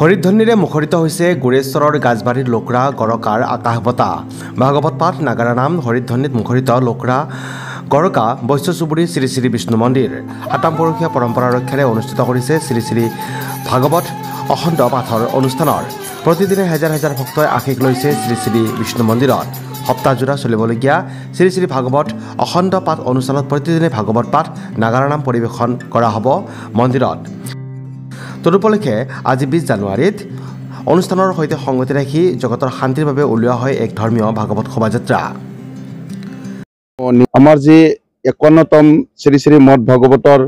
হৰিধ্বনিৰে মুখৰিত হৈছে গুৰেশ্বৰৰ গাজবাৰীৰ লোকৰা গৰকাৰ আকাশ বঁটা। ভাগৱত পাঠ নাগাৰা নাম হৰিধ্বনিত মুখৰিত লোকৰা গৰকা বৈশ্য চুবুৰী শ্ৰী শ্ৰী বিষ্ণু মন্দিৰ। ৭ম বৰ্ষীয়া পৰম্পৰা ৰক্ষাৰে অনুষ্ঠিত কৰিছে শ্ৰী শ্ৰী ভাগৱত অখণ্ড পাঠৰ অনুষ্ঠানৰ। প্ৰতিদিনে হাজাৰ হাজাৰ ভক্তই আশীষ লৈছে শ্ৰী শ্ৰী বিষ্ণু মন্দিৰত। সপ্তাহজোৰা চলিবলগীয়া শ্ৰী শ্ৰী ভাগৱত অখণ্ড পাঠ অনুষ্ঠানত প্ৰতিদিনে ভাগৱত পাঠ নাগাৰা নাম পৰিৱেশন কৰা হ'ব মন্দিৰত। তদুপলক্ষে আজি ২০ জানুৱাৰীত অনুষ্ঠানৰ সৈতে সংগতি ৰাখি জগতৰ শান্তিৰ বাবে উলিওৱা হয় এক ধৰ্মীয় ভাগৱত শোভাযাত্ৰা। আমাৰ যি ৫১তম শ্ৰী শ্ৰী মঠ ভাগৱতৰ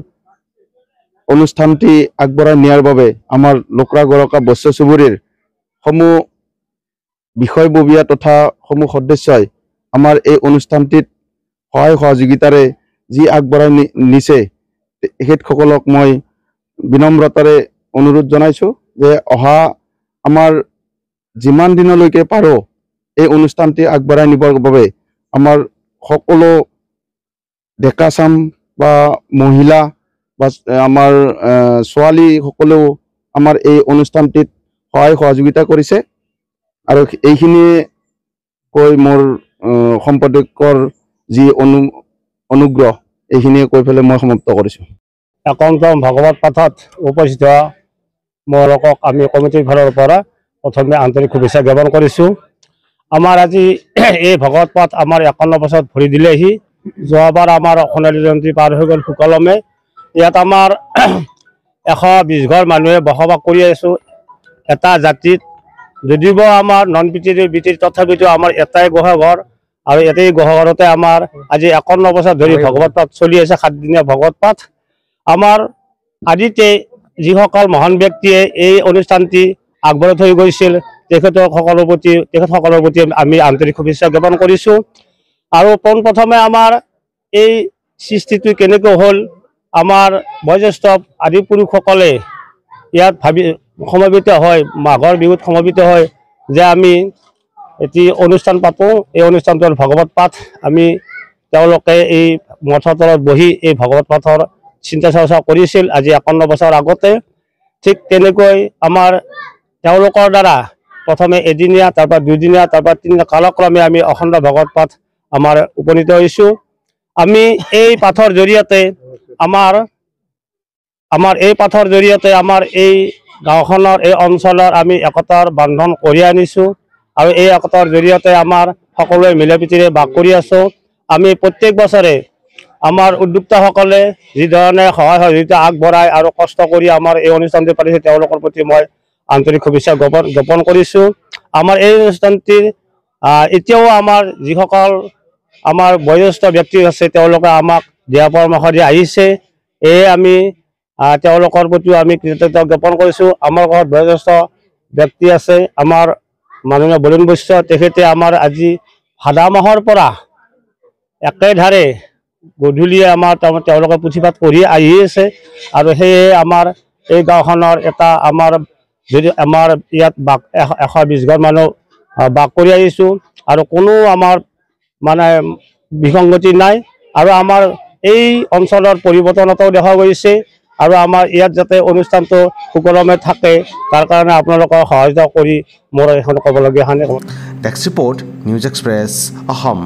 অনুষ্ঠানটি আগবঢ়াই নিয়াৰ বাবে আমাৰ লোকৰা গৰকা বৈশ্য চুবুৰীৰ সমূহ বিষয়ববীয়া তথা সমূহ সদস্যই আমাৰ এই অনুষ্ঠানটিত সহায় সহযোগিতাৰে যি আগবঢ়াই নিছে তেখেতসকলক মই বিনম্ৰতাৰে অনুৰোধ জনাইছোঁ যে অহা আমাৰ যিমান দিনলৈকে পাৰোঁ এই অনুষ্ঠানটি আগবঢ়াই নিবৰ বাবে আমাৰ সকলো ডেকাচাম বা মহিলা বা আমাৰ ছোৱালীসকলেও আমাৰ এই অনুষ্ঠানটিত সহায় সহযোগিতা কৰিছে আৰু এইখিনি কৈ মোৰ সম্পাদকৰ যি অনুগ্ৰহ এইখিনিয়ে কৈ পেলাই মই সমাপ্ত কৰিছোঁ। ৫১তম ভাগৱত পাঠত উপস্থিত মোৰ লোকক আমি কমিটিৰ ফালৰ পৰা প্ৰথমে আন্তৰিক শুভেচ্ছা জ্ঞাপন কৰিছোঁ। আমাৰ আজি এই ভাগৱত পাঠ আমাৰ ৫১ বছৰত ভৰি দিলেহি। যোৱাবাৰ আমাৰ সোণালী জয়ন্তী পাৰ হৈ গ'ল সুকলমে। ইয়াত আমাৰ ১২০ ঘৰ মানুহে বসবাস কৰি আছোঁ এটা জাতিত। যদিও আমাৰ নন বিটিৰ তথাপিতো আমাৰ এটাই গুহাঘৰ আৰু এটাই গুহাঘৰতে আমাৰ আজি ৫১ বছৰ ধৰি ভাগৱত পাঠ চলি আছে। ৭ দিনীয়া ভাগৱত পাঠ। আমাৰ আদিতে যিসকল মহান ব্যক্তিয়ে এই অনুষ্ঠানটি আগবঢ়াই থৈ গৈছিল তেখেতসকলৰ প্ৰতি আমি আন্তৰিক শুভেচ্ছা জ্ঞাপন কৰিছোঁ। আৰু পোনপ্ৰথমে আমাৰ এই সৃষ্টিটো কেনেকৈ হ'ল, আমাৰ বয়োজ্যেষ্ঠ আদি পুৰুষসকলে ইয়াত সমবেত হয়, মাঘৰ বিহুত সমবেত হয় যে আমি এটি অনুষ্ঠান পাতোঁ। এই অনুষ্ঠানটো হ'ল ভাগৱত পাঠ। আমি তেওঁলোকে এই মঠৰ তলত বহি এই ভাগৱত পাঠৰ চিন্তা চৰ্চা কৰিছিল আজি ৫১ বছৰ আগতে। ঠিক তেনেকৈ আমাৰ তেওঁলোকৰ দ্বাৰা প্ৰথমে এদিনীয়া, তাৰপৰা ২ দিনীয়া, তাৰপৰা ৩ দিনীয়া কালক্ৰমে আমি অখণ্ড ভাগৱত পাঠ আমাৰ উপনীত হৈছোঁ। আমি এই পাঠৰ জৰিয়তে আমাৰ এই গাঁওখনৰ এই অঞ্চলৰ আমি একতাৰ বান্ধন কঢ়িয়াই আনিছোঁ আৰু এই একতাৰ জৰিয়তে আমাৰ সকলোৱে মিলাপ্ৰীতিৰে বাস কৰি আছোঁ। আমি প্ৰত্যেক বছৰে আমাৰ উদ্যোক্তাসকলে যিধৰণে সহায় সহযোগিতা আগবঢ়ায় আৰু কষ্ট কৰি আমাৰ এই অনুষ্ঠানটি পাতিছে তেওঁলোকৰ প্ৰতি মই আন্তৰিক শুভেচ্ছা জ্ঞাপন কৰিছোঁ। আমাৰ এই অনুষ্ঠানটিৰ এতিয়াও আমাৰ যিসকল আমাৰ বয়োজ্যেষ্ঠ ব্যক্তি আছে তেওঁলোকে আমাক দিহা পৰামৰ্শ দি আহিছে। এয়ে আমি তেওঁলোকৰ প্ৰতিও আমি কৃতজ্ঞতা জ্ঞাপন কৰিছোঁ। আমাৰ ঘৰত বয়োজ্যেষ্ঠ ব্যক্তি আছে আমাৰ মাননীয় বৰুণ বৈশ্য, তেখেতে আমাৰ আজি ভাদা মাহৰ পৰা একেধাৰে গধূলিয়ে আমাৰ তেওঁলোকে পুথিপাঠ পঢ়ি আহি আছে। আৰু সেয়ে আমাৰ এই গাঁওখনৰ এটা যদি আমাৰ ইয়াত ১২০ ঘৰ মানুহ বাস কৰি আহিছোঁ আৰু কোনো আমাৰ মানে বিসংগতি নাই। আৰু আমাৰ এই অঞ্চলৰ পৰিৱৰ্তনতাও দেখা গৈছে আৰু আমাৰ ইয়াত যাতে অনুষ্ঠানটো সুকলমে থাকে তাৰ কাৰণে আপোনালোকৰ সহায়তা কৰি মোৰ এখন ক'বলগীয়া। Desk report, news express, Assam.